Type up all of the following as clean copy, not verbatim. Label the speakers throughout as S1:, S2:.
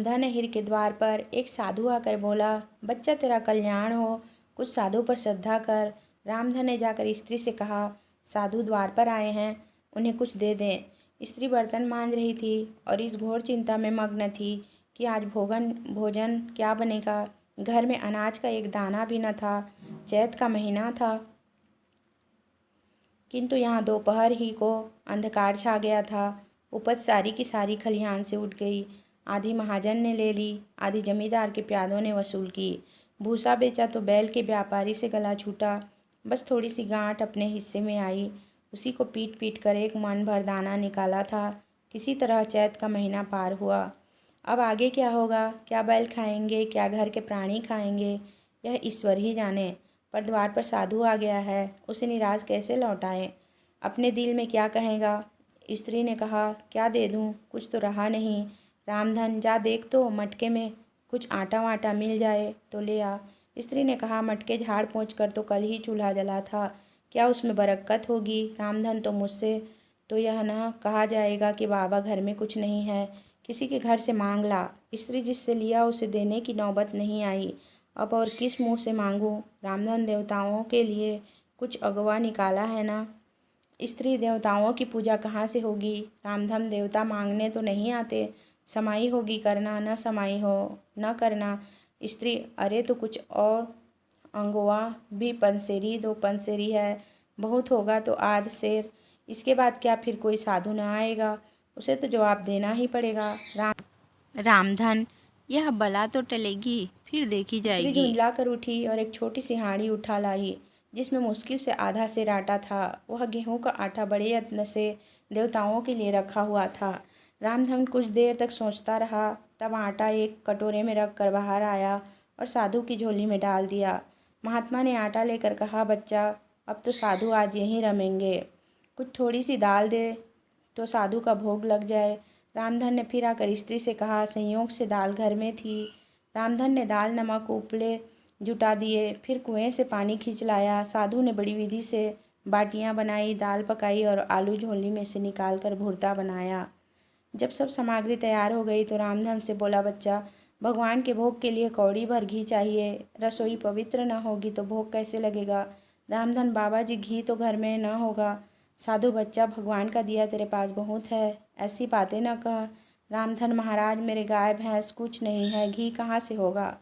S1: रामधन हिर के द्वार पर एक साधु आकर बोला, बच्चा तेरा कल्याण हो, कुछ साधु पर श्रद्धा कर। रामधन ने जाकर स्त्री से कहा, साधु द्वार पर आए हैं, उन्हें कुछ दे दें। स्त्री बर्तन मांज रही थी और इस घोर चिंता में मग्न थी कि आज भोजन क्या बनेगा। घर में अनाज का एक दाना भी न था। चैत का महीना था, किंतु यहाँ दोपहर ही को अंधकार छा गया था। उपज सारी की सारी खलिहान से उठ गई। आधी महाजन ने ले ली, आधी जमींदार के प्यादों ने वसूल की। भूसा बेचा तो बैल के व्यापारी से गला छूटा। बस थोड़ी सी गांठ अपने हिस्से में आई, उसी को पीट पीट कर एक मन भर दाना निकाला था। किसी तरह चैत का महीना पार हुआ। अब आगे क्या होगा, क्या बैल खाएंगे, क्या घर के प्राणी खाएंगे, यह ईश्वर ही जाने। पर द्वार पर साधु आ गया है, उसे निराश कैसे लौटाएं। अपने दिल में क्या कहेगा। स्त्री ने कहा, क्या दे दूं, कुछ तो रहा नहीं। रामधन जा देख तो मटके में कुछ आटा वाटा मिल जाए तो ले आ। स्त्री ने कहा, मटके झाड़ पोंछ कर तो कल ही चूल्हा जला था, क्या उसमें बरकत होगी। रामधन तो मुझसे तो यह न कहा जाएगा कि बाबा घर में कुछ नहीं है, किसी के घर से मांग ला। स्त्री जिससे लिया उसे देने की नौबत नहीं आई। अब और किस मुंह से मांगूं। रामधन देवताओं के लिए कुछ अगवा निकाला है ना। स्त्री, देवताओं की पूजा कहाँ से होगी। रामधन देवता मांगने तो नहीं आते, समाई होगी करना, न समाई हो न करना। स्त्री, अरे तो कुछ और अंगवा भी, पंसेरी, 2 पंसेरी है, बहुत होगा तो आध सेर। इसके बाद क्या फिर कोई साधु न आएगा, उसे तो जवाब देना ही पड़ेगा।
S2: रामधन, यह बला तो टलेगी, फिर देखी
S1: स्त्री
S2: जाएगी।
S1: झुंझला कर उठी और एक छोटी सी हांडी उठा लाई, जिसमें मुश्किल से आधा सेर आटा था। वह गेहूं का आटा बड़े यत्न से देवताओं के लिए रखा हुआ था। रामधन कुछ देर तक सोचता रहा, तब आटा एक कटोरे में रख कर बाहर आया और साधु की झोली में डाल दिया। महात्मा ने आटा लेकर कहा, बच्चा, अब तो साधु आज यहीं रमेंगे, कुछ थोड़ी सी दाल दे तो साधु का भोग लग जाए। रामधन ने फिर आकर स्त्री से कहा, संयोग से दाल घर में थी। रामधन ने दाल नमक उपले जुटा दिए, फिर कुएं से पानी खींच लाया। साधु ने बड़ी विधि से बाटियां बनाई, दाल पकाई और आलू झोली में से निकाल कर भुर्ता बनाया। जब सब सामग्री तैयार हो गई तो रामधन से बोला, बच्चा, भगवान के भोग के लिए कौड़ी भर घी चाहिए। रसोई पवित्र न होगी तो भोग कैसे लगेगा। रामधन, बाबा जी, घी तो घर में न होगा। साधु, बच्चा, भगवान का दिया तेरे पास बहुत है, ऐसी बातें न कह। रामधन, महाराज, मेरे गाय भैंस कुछ नहीं है, घी कहाँ से होगा।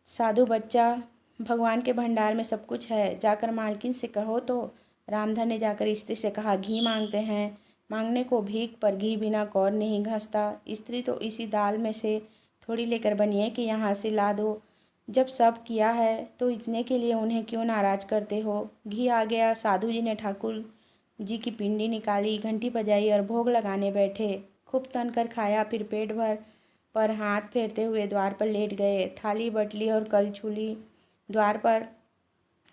S1: साधु, बच्चा, भगवान के भंडार में सब कुछ है, जाकर मालकिन से कहो तो। रामधन ने जाकर स्त्री से कहा, घी मांगते हैं। मांगने को भीख, पर घी बिना कौर नहीं घसता। स्त्री, तो इसी दाल में से थोड़ी लेकर बनिए कि यहाँ से ला दो। जब सब किया है तो इतने के लिए उन्हें क्यों नाराज करते हो। घी आ गया। साधु जी ने ठाकुर जी की पिंडी निकाली, घंटी बजाई और भोग लगाने बैठे। खूब तन कर खाया, फिर पेट भर पर हाथ फेरते हुए द्वार पर लेट गए। थाली बटली और कलछुली द्वार पर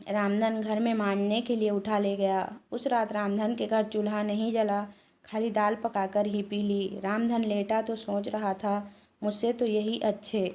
S1: रामधन घर में मांजने के लिए उठा ले गया। उस रात रामधन के घर चूल्हा नहीं जला, खाली दाल पकाकर ही पी ली। रामधन लेटा तो सोच रहा था, मुझसे तो यही अच्छे